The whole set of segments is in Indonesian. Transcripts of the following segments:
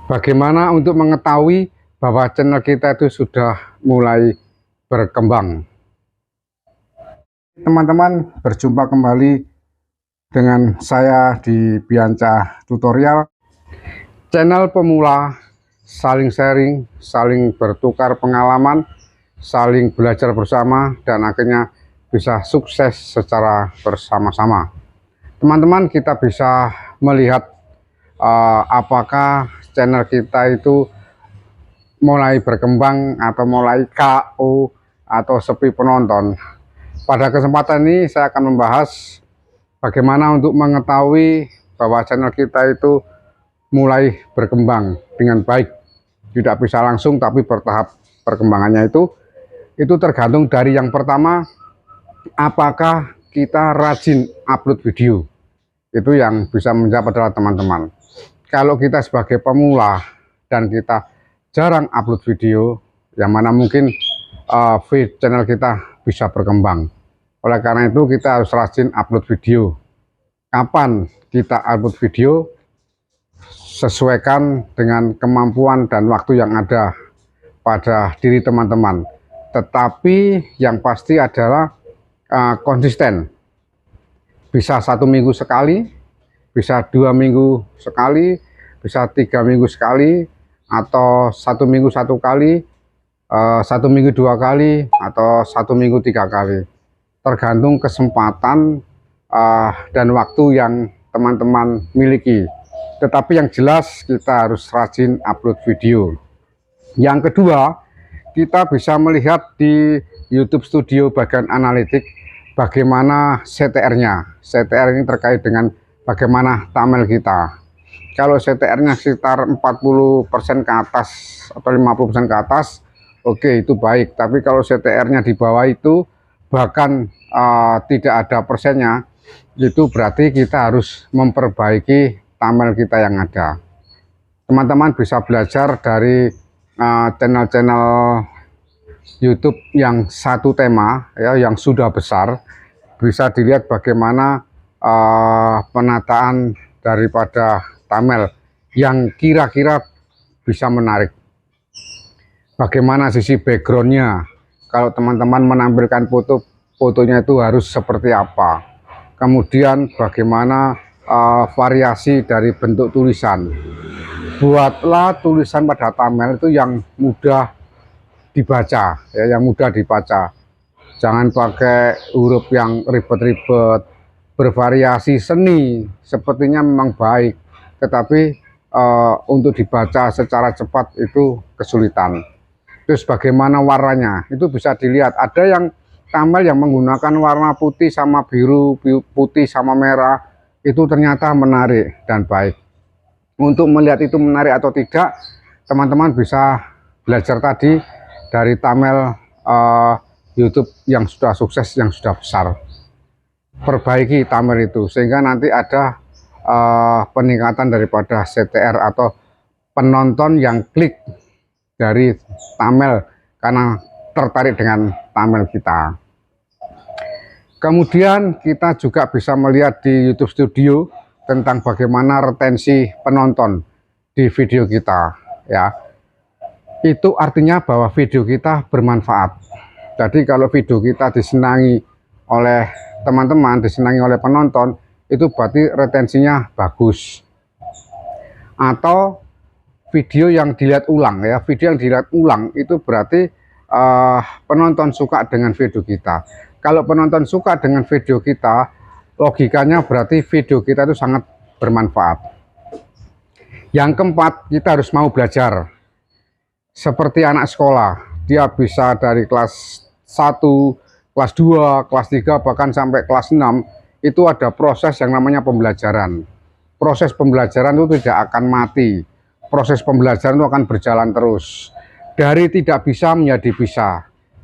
Bagaimana untuk mengetahui bahwa channel kita itu sudah mulai berkembang? Teman-teman, berjumpa kembali dengan saya di Bianca Tutorial. Channel pemula, saling sharing, saling bertukar pengalaman, saling belajar bersama, dan akhirnya bisa sukses secara bersama-sama. Teman-teman, kita bisa melihat apakah channel kita itu mulai berkembang atau mulai KO atau sepi penonton. Pada kesempatan ini saya akan membahas bagaimana untuk mengetahui bahwa channel kita itu mulai berkembang dengan baik. Tidak bisa langsung tapi bertahap perkembangannya itu tergantung dari yang pertama, apakah kita rajin upload video. Itu yang bisa menjawab adalah teman-teman. Kalau kita sebagai pemula dan kita jarang upload video, yang mana mungkin channel kita bisa berkembang. Oleh karena itu kita harus rajin upload video. Kapan kita upload video? Sesuaikan dengan kemampuan dan waktu yang ada pada diri teman-teman. Tetapi yang pasti adalah konsisten. Bisa 1 minggu sekali, bisa 2 minggu sekali, bisa 3 minggu sekali, atau 1 minggu 1 kali, 1 minggu 2 kali, atau 1 minggu 3 kali. Tergantung kesempatan dan waktu yang teman-teman miliki. Tetapi yang jelas kita harus rajin upload video. Yang kedua, kita bisa melihat di YouTube Studio bagian analitik bagaimana CTR-nya. CTR ini terkait dengan bagaimana thumbnail kita. Kalau CTR-nya sekitar 40% ke atas atau 50% ke atas, oke, itu baik. Tapi kalau CTR-nya di bawah itu bahkan tidak ada persennya, itu berarti kita harus memperbaiki thumbnail kita yang ada. Teman-teman bisa belajar dari channel-channel YouTube yang satu tema ya, yang sudah besar. Bisa dilihat bagaimana penataan daripada thumbnail yang kira-kira bisa menarik. Bagaimana sisi backgroundnya, kalau teman-teman menampilkan fotonya itu harus seperti apa. Kemudian bagaimana variasi dari bentuk tulisan. Buatlah tulisan pada thumbnail itu yang mudah dibaca ya, yang mudah dibaca. Jangan pakai huruf yang ribet-ribet. Bervariasi seni sepertinya memang baik, tetapi untuk dibaca secara cepat itu kesulitan. Terus bagaimana warnanya, itu bisa dilihat. Ada yang thumbnail yang menggunakan warna putih sama biru, putih sama merah, itu ternyata menarik dan baik. Untuk melihat itu menarik atau tidak, teman-teman bisa belajar tadi dari thumbnail YouTube yang sudah sukses, yang sudah besar. Perbaiki thumbnail itu sehingga nanti ada peningkatan daripada CTR atau penonton yang klik dari thumbnail karena tertarik dengan thumbnail kita. Kemudian kita juga bisa melihat di YouTube Studio tentang bagaimana retensi penonton di video kita ya. Itu artinya bahwa video kita bermanfaat. Jadi kalau video kita disenangi oleh teman-teman, disenangi oleh penonton, itu berarti retensinya bagus. Atau video yang dilihat ulang ya, video yang dilihat ulang itu berarti penonton suka dengan video kita. Kalau penonton suka dengan video kita, logikanya berarti video kita itu sangat bermanfaat. Yang keempat, kita harus mau belajar. Seperti anak sekolah, dia bisa dari kelas 1, kelas 2, kelas 3, bahkan sampai kelas 6, itu ada proses yang namanya pembelajaran. Proses pembelajaran itu tidak akan mati. Proses pembelajaran itu akan berjalan terus. Dari tidak bisa menjadi bisa.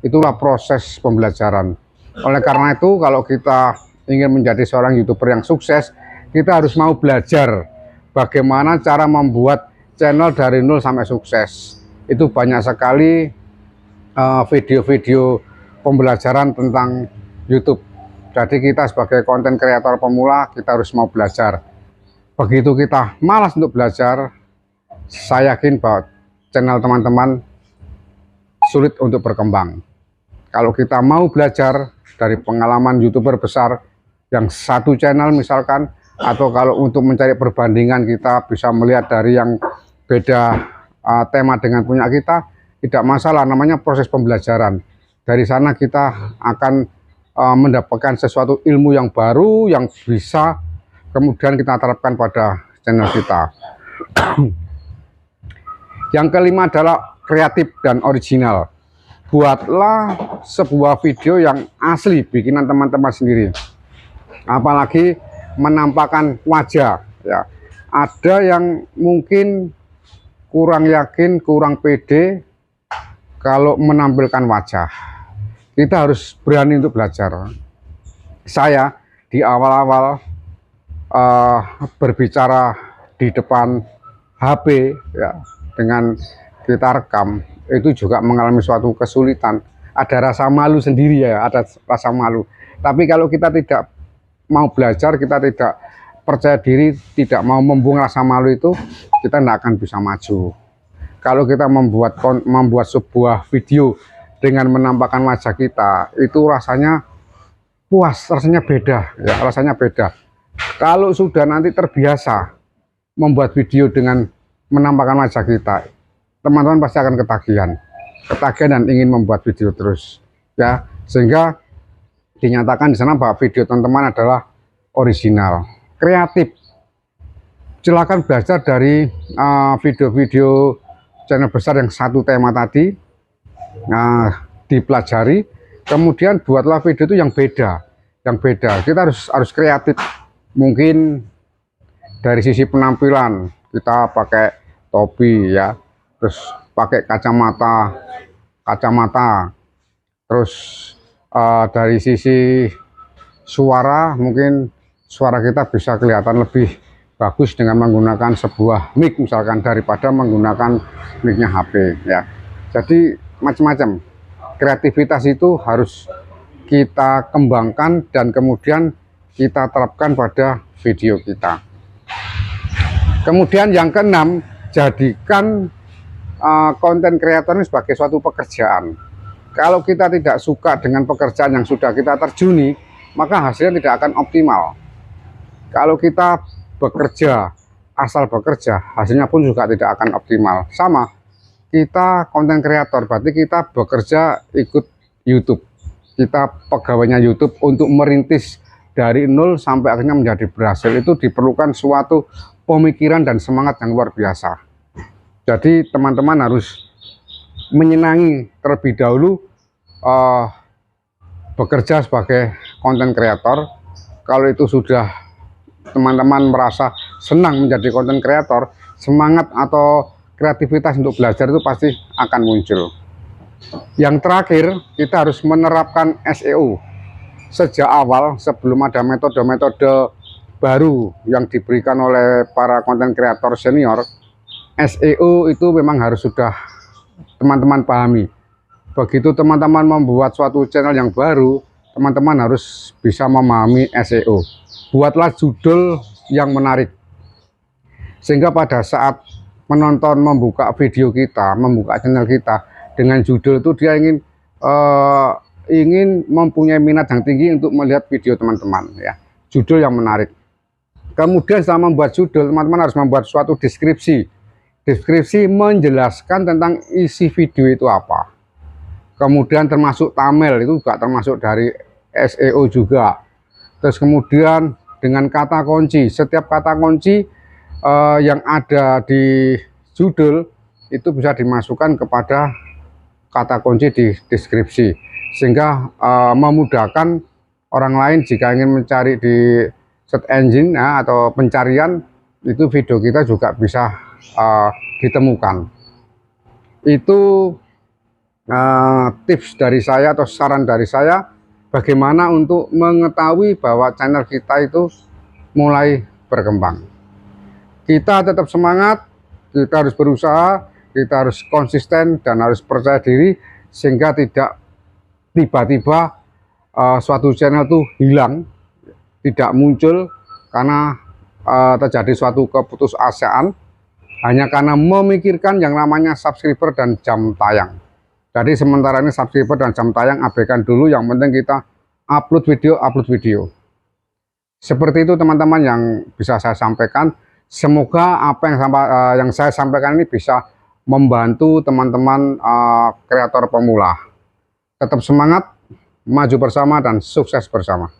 Itulah proses pembelajaran. Oleh karena itu, kalau kita ingin menjadi seorang YouTuber yang sukses, kita harus mau belajar bagaimana cara membuat channel dari nol sampai sukses. Itu banyak sekali video-video pembelajaran tentang YouTube. Jadi kita sebagai konten kreator pemula, kita harus mau belajar. Begitu kita malas untuk belajar, saya yakin bahwa channel teman-teman sulit untuk berkembang. Kalau kita mau belajar dari pengalaman YouTuber besar yang satu channel misalkan, atau kalau untuk mencari perbandingan kita bisa melihat dari yang beda tema dengan punya kita, tidak masalah, namanya proses pembelajaran. Dari sana kita akan mendapatkan sesuatu ilmu yang baru yang bisa kemudian kita terapkan pada channel kita. Yang kelima adalah kreatif dan original. Buatlah sebuah video yang asli bikinan teman-teman sendiri, apalagi menampakkan wajah ya. Ada yang mungkin kurang yakin, kurang pede kalau menampilkan wajah. Kita harus berani untuk belajar. Saya di awal-awal berbicara di depan HP ya, dengan kita rekam, itu juga mengalami suatu kesulitan. Ada rasa malu sendiri ya, ada rasa malu. Tapi kalau kita tidak mau belajar, kita tidak percaya diri, tidak mau membuang rasa malu itu, kita tidak akan bisa maju. Kalau kita membuat sebuah video dengan menampakkan wajah kita, itu rasanya puas, rasanya beda ya, rasanya beda. Kalau sudah nanti terbiasa membuat video dengan menampakkan wajah kita, teman-teman pasti akan ketagihan dan ingin membuat video terus ya, sehingga dinyatakan di sana bahwa video teman-teman adalah original, kreatif. Silakan belajar dari video-video channel besar yang satu tema tadi, dipelajari, kemudian buatlah video itu yang beda, kita harus kreatif. Mungkin dari sisi penampilan kita pakai topi ya, terus pakai kacamata, terus dari sisi suara, mungkin suara kita bisa kelihatan lebih bagus dengan menggunakan sebuah mic misalkan, daripada menggunakan micnya HP ya. Jadi macam-macam kreativitas itu harus kita kembangkan dan kemudian kita terapkan pada video kita. Kemudian yang keenam, jadikan konten kreator ini sebagai suatu pekerjaan. Kalau kita tidak suka dengan pekerjaan yang sudah kita terjuni, maka hasilnya tidak akan optimal. Kalau kita bekerja, asal bekerja, hasilnya pun juga tidak akan optimal. Sama, kita konten kreator, berarti kita bekerja ikut YouTube. Kita pegawainya YouTube untuk merintis dari nol sampai akhirnya menjadi berhasil. Itu diperlukan suatu pemikiran dan semangat yang luar biasa. Jadi teman-teman harus menyenangi terlebih dahulu bekerja sebagai konten kreator. Kalau itu sudah teman-teman merasa senang menjadi konten kreator, semangat atau kreativitas untuk belajar itu pasti akan muncul. Yang terakhir, kita harus menerapkan SEO sejak awal sebelum ada metode-metode baru yang diberikan oleh para konten kreator senior. SEO itu memang harus sudah teman-teman pahami. Begitu teman-teman membuat suatu channel yang baru, teman-teman harus bisa memahami SEO. Buatlah judul yang menarik, sehingga pada saat menonton, membuka video kita, membuka channel kita dengan judul itu, dia ingin mempunyai minat yang tinggi untuk melihat video teman-teman ya. Judul yang menarik. Kemudian setelah membuat judul, teman-teman harus membuat suatu deskripsi menjelaskan tentang isi video itu apa. Kemudian termasuk thumbnail, itu juga termasuk dari SEO juga. Terus kemudian dengan kata kunci, setiap kata kunci yang ada di judul itu bisa dimasukkan kepada kata kunci di deskripsi, sehingga memudahkan orang lain jika ingin mencari di search engine ya, atau pencarian, itu video kita juga bisa ditemukan. Itu tips dari saya atau saran dari saya bagaimana untuk mengetahui bahwa channel kita itu mulai berkembang. Kita tetap semangat, kita harus berusaha, kita harus konsisten dan harus percaya diri, sehingga tidak tiba-tiba suatu channel itu hilang, tidak muncul karena terjadi suatu keputusasaan hanya karena memikirkan yang namanya subscriber dan jam tayang. Jadi sementara ini subscriber dan jam tayang abaikan dulu, yang penting kita upload video. Seperti itu teman-teman yang bisa saya sampaikan. Semoga apa yang saya sampaikan ini bisa membantu teman-teman kreator pemula. Tetap semangat, maju bersama dan sukses bersama.